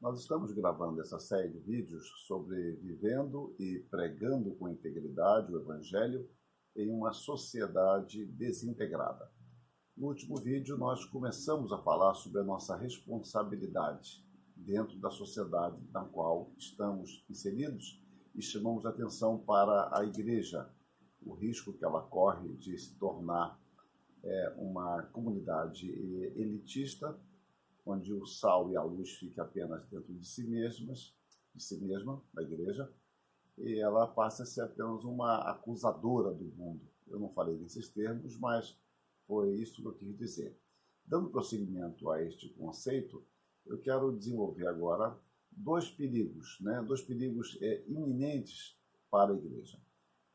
Nós estamos gravando essa série de vídeos sobre vivendo e pregando com integridade o Evangelho em uma sociedade desintegrada. No último vídeo, nós começamos a falar sobre a nossa responsabilidade dentro da sociedade na qual estamos inseridos e chamamos atenção para a igreja, o risco que ela corre de se tornar uma comunidade elitista, onde o sal e a luz ficam apenas dentro de si mesma, da igreja, e ela passa a ser apenas uma acusadora do mundo. Eu não falei nesses termos, mas foi isso que eu quis dizer. Dando prosseguimento a este conceito, eu quero desenvolver agora dois perigos iminentes para a igreja.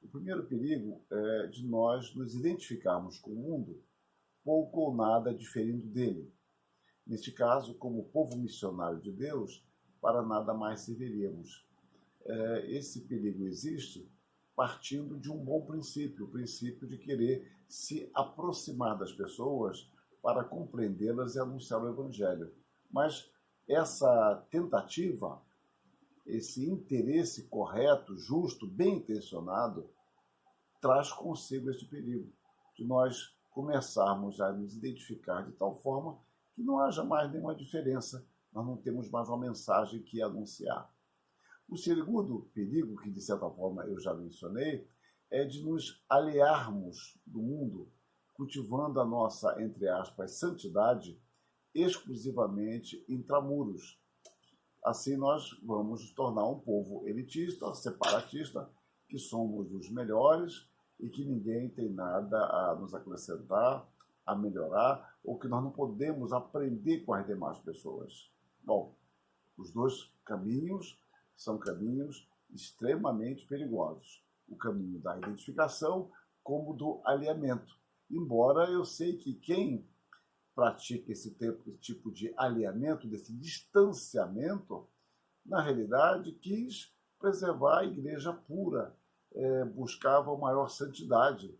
O primeiro perigo é de nós nos identificarmos com o mundo pouco ou nada diferindo dele. Neste caso, como povo missionário de Deus, para nada mais serviríamos. Esse perigo existe partindo de um bom princípio, o princípio de querer se aproximar das pessoas para compreendê-las e anunciar o Evangelho. Mas essa tentativa, esse interesse correto, justo, bem intencionado, traz consigo este perigo, de nós começarmos a nos identificar de tal forma que não haja mais nenhuma diferença, nós não temos mais uma mensagem que anunciar. O segundo perigo, que de certa forma eu já mencionei, é de nos aliarmos do mundo, cultivando a nossa, entre aspas, santidade exclusivamente intramuros. Assim nós vamos nos tornar um povo elitista, separatista, que somos os melhores e que ninguém tem nada a nos acrescentar, a melhorar, ou que nós não podemos aprender com as demais pessoas. Bom, os dois caminhos são caminhos extremamente perigosos. O caminho da identificação como do alinhamento. Embora eu sei que quem pratica esse tipo de alinhamento, desse distanciamento, na realidade quis preservar a igreja pura, buscava a maior santidade.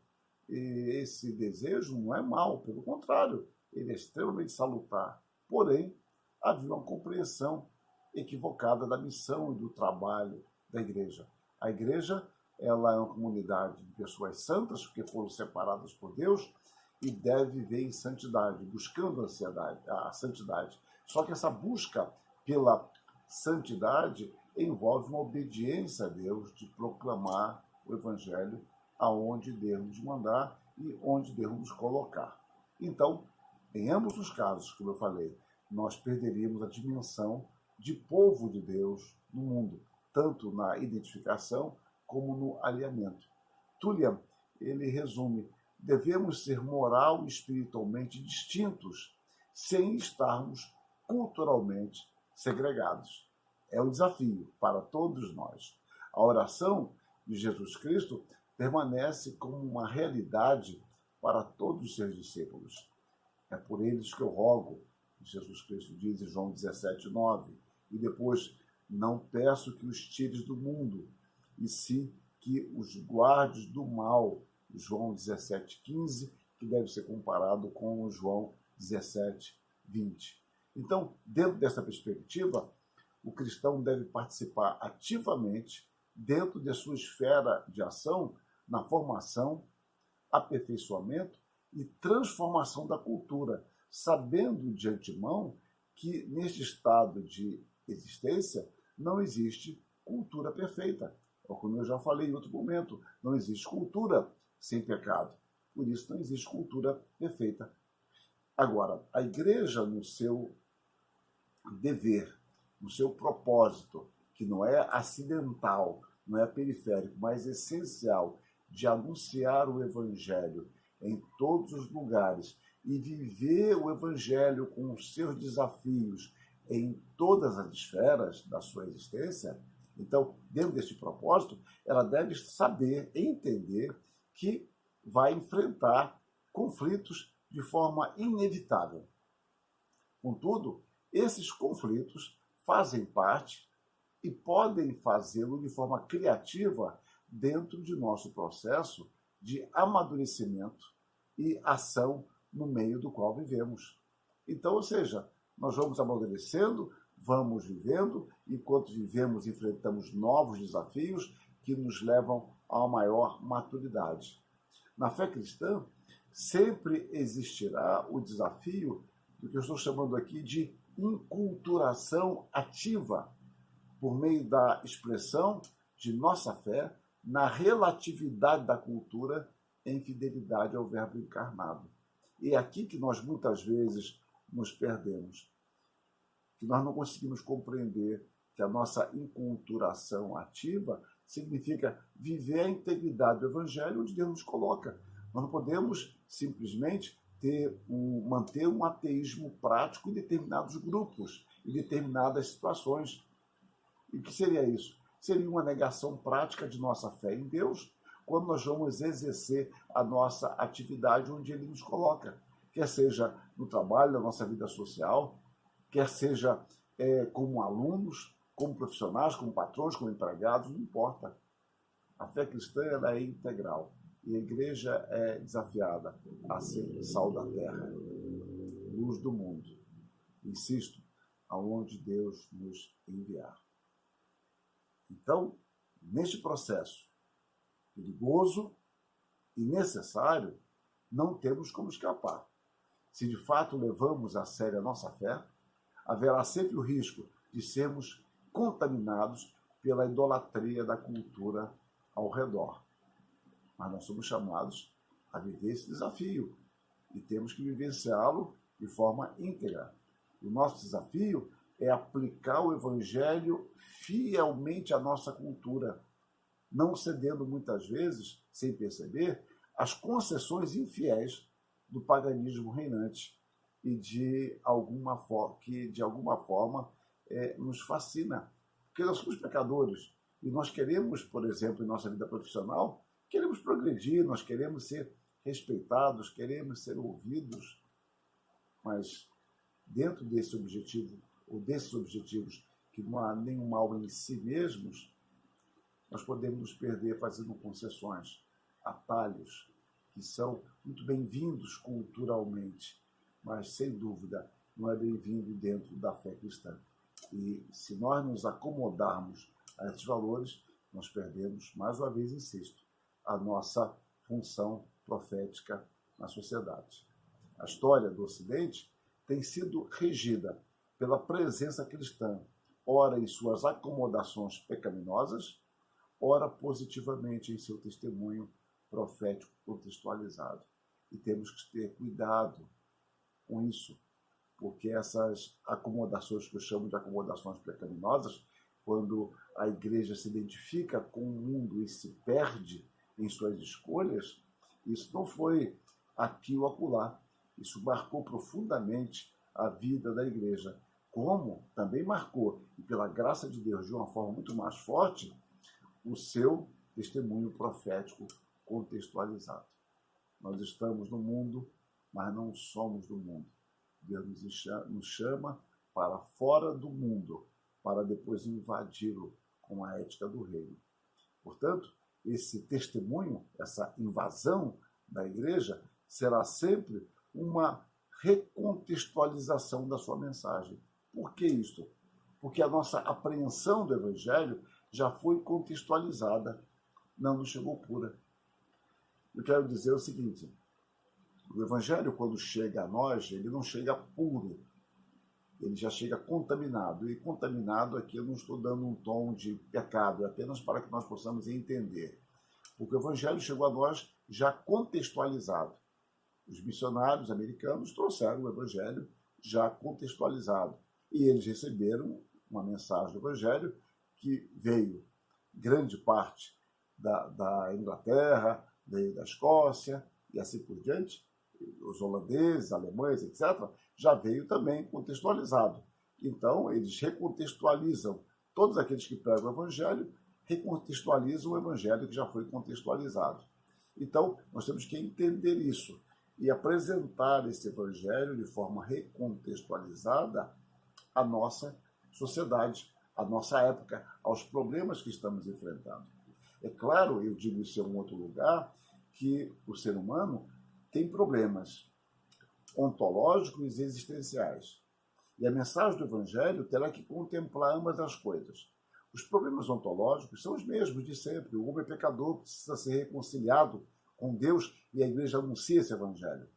E esse desejo não é mau, pelo contrário, ele é extremamente salutar. Porém, havia uma compreensão equivocada da missão e do trabalho da igreja. A igreja, ela é uma comunidade de pessoas santas, que foram separadas por Deus, e deve viver em santidade, buscando a santidade. Só que essa busca pela santidade envolve uma obediência a Deus de proclamar o Evangelho aonde Deus nos mandar e onde Deus nos colocar. Então, em ambos os casos, como eu falei, nós perderíamos a dimensão de povo de Deus no mundo, tanto na identificação como no alinhamento. Tullian, ele resume: devemos ser moral e espiritualmente distintos, sem estarmos culturalmente segregados. É um desafio para todos nós. A oração de Jesus Cristo permanece como uma realidade para todos os seus discípulos. É por eles que eu rogo, Jesus Cristo diz em João 17:9, e depois: não peço que os tires do mundo, e sim que os guardes do mal, João 17:15, que deve ser comparado com o João 17:20. Então, dentro dessa perspectiva, o cristão deve participar ativamente, dentro de sua esfera de ação, na formação, aperfeiçoamento e transformação da cultura, sabendo de antemão que neste estado de existência não existe cultura perfeita. Como eu já falei em outro momento, não existe cultura sem pecado. Por isso não existe cultura perfeita. Agora, a igreja, no seu dever, no seu propósito, que não é acidental, não é periférico, mas essencial, de anunciar o Evangelho em todos os lugares e viver o Evangelho com os seus desafios em todas as esferas da sua existência. Então, dentro deste propósito, ela deve saber, entender que vai enfrentar conflitos de forma inevitável. Contudo, esses conflitos fazem parte e podem fazê-lo de forma criativa dentro de nosso processo de amadurecimento e ação no meio do qual vivemos. Então, ou seja, nós vamos amadurecendo, vamos vivendo, enquanto vivemos, enfrentamos novos desafios que nos levam a uma maior maturidade. Na fé cristã, sempre existirá o desafio do que eu estou chamando aqui de inculturação ativa, por meio da expressão de nossa fé na relatividade da cultura em fidelidade ao Verbo encarnado. E é aqui que nós muitas vezes nos perdemos, que nós não conseguimos compreender que a nossa inculturação ativa significa viver a integridade do Evangelho onde Deus nos coloca. Nós não podemos simplesmente manter um ateísmo prático em determinados grupos, em determinadas situações. E o que seria isso? Seria uma negação prática de nossa fé em Deus, quando nós vamos exercer a nossa atividade onde Ele nos coloca, quer seja no trabalho, na nossa vida social, quer seja como alunos, como profissionais, como patrões, como empregados, não importa. A fé cristã ela é integral e a igreja é desafiada a ser sal da terra, luz do mundo. Insisto, aonde Deus nos enviar. Então, neste processo perigoso e necessário, não temos como escapar. Se de fato levamos a sério a nossa fé, haverá sempre o risco de sermos contaminados pela idolatria da cultura ao redor. Mas nós somos chamados a viver esse desafio e temos que vivenciá-lo de forma íntegra. O nosso desafio é aplicar o Evangelho fielmente à nossa cultura, não cedendo muitas vezes, sem perceber, às concessões infiéis do paganismo reinante e que de alguma forma nos fascina. Porque nós somos pecadores e nós queremos, por exemplo, em nossa vida profissional, queremos progredir, nós queremos ser respeitados, queremos ser ouvidos, mas dentro desse objetivo, ou desses objetivos, que não há nenhum mal em si mesmos, nós podemos nos perder fazendo concessões, atalhos, que são muito bem-vindos culturalmente, mas, sem dúvida, não é bem-vindo dentro da fé cristã. E se nós nos acomodarmos a esses valores, nós perdemos, mais uma vez insisto, a nossa função profética na sociedade. A história do Ocidente tem sido regida pela presença cristã, ora em suas acomodações pecaminosas, ora positivamente em seu testemunho profético contextualizado. E temos que ter cuidado com isso, porque essas acomodações que eu chamo de acomodações pecaminosas, quando a igreja se identifica com o mundo e se perde em suas escolhas, isso não foi aqui ou acolá. Isso marcou profundamente a vida da igreja, como também marcou, e pela graça de Deus, de uma forma muito mais forte, o seu testemunho profético contextualizado. Nós estamos no mundo, mas não somos do mundo. Deus nos chama para fora do mundo, para depois invadi-lo com a ética do reino. Portanto, esse testemunho, essa invasão da igreja, será sempre uma recontextualização da sua mensagem. Por que isto? Porque a nossa apreensão do Evangelho já foi contextualizada, não nos chegou pura. Eu quero dizer o seguinte: o Evangelho, quando chega a nós, ele não chega puro, ele já chega contaminado. E contaminado aqui eu não estou dando um tom de pecado, é apenas para que nós possamos entender. Porque o Evangelho chegou a nós já contextualizado. Os missionários americanos trouxeram o Evangelho já contextualizado. E eles receberam uma mensagem do Evangelho que veio grande parte da Inglaterra, veio da Escócia e assim por diante. Os holandeses, alemães, etc., já veio também contextualizado. Então, eles recontextualizam, todos aqueles que pregam o Evangelho, recontextualizam o Evangelho que já foi contextualizado. Então, nós temos que entender isso e apresentar esse Evangelho de forma recontextualizada à nossa sociedade, à nossa época, aos problemas que estamos enfrentando. É claro, eu digo isso em um outro lugar, que o ser humano tem problemas ontológicos e existenciais. E a mensagem do Evangelho terá que contemplar ambas as coisas. Os problemas ontológicos são os mesmos de sempre. O homem é pecador, precisa ser reconciliado com Deus e a igreja anuncia esse Evangelho.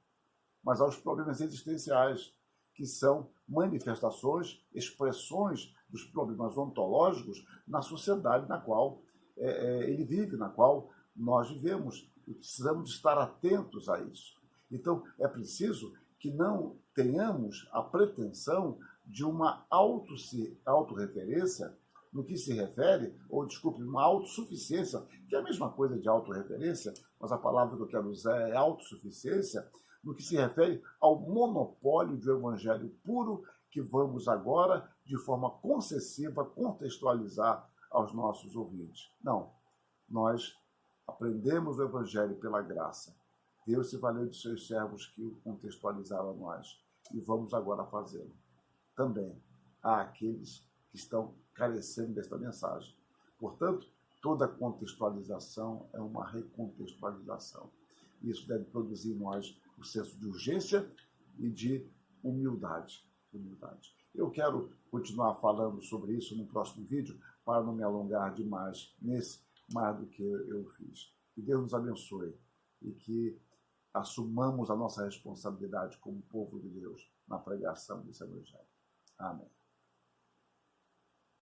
Mas há os problemas existenciais, que são manifestações, expressões dos problemas ontológicos na sociedade na qual ele vive, na qual nós vivemos. E precisamos estar atentos a isso. Então, é preciso que não tenhamos a pretensão de uma autorreferência no que se refere, ou desculpe, uma autossuficiência, que é a mesma coisa de autorreferência, mas a palavra que eu quero usar é autossuficiência, no que se refere ao monopólio do evangelho puro que vamos agora, de forma concessiva, contextualizar aos nossos ouvintes. Não, nós aprendemos o evangelho pela graça. Deus se valeu de seus servos que o contextualizaram a nós. E vamos agora fazê-lo. Também há aqueles que estão carecendo desta mensagem. Portanto, toda contextualização é uma recontextualização. Isso deve produzir em nós o senso de urgência e de humildade. Eu quero continuar falando sobre isso no próximo vídeo, para não me alongar demais nesse, mais do que eu fiz. Que Deus nos abençoe e que assumamos a nossa responsabilidade como povo de Deus na pregação desse Evangelho. Amém.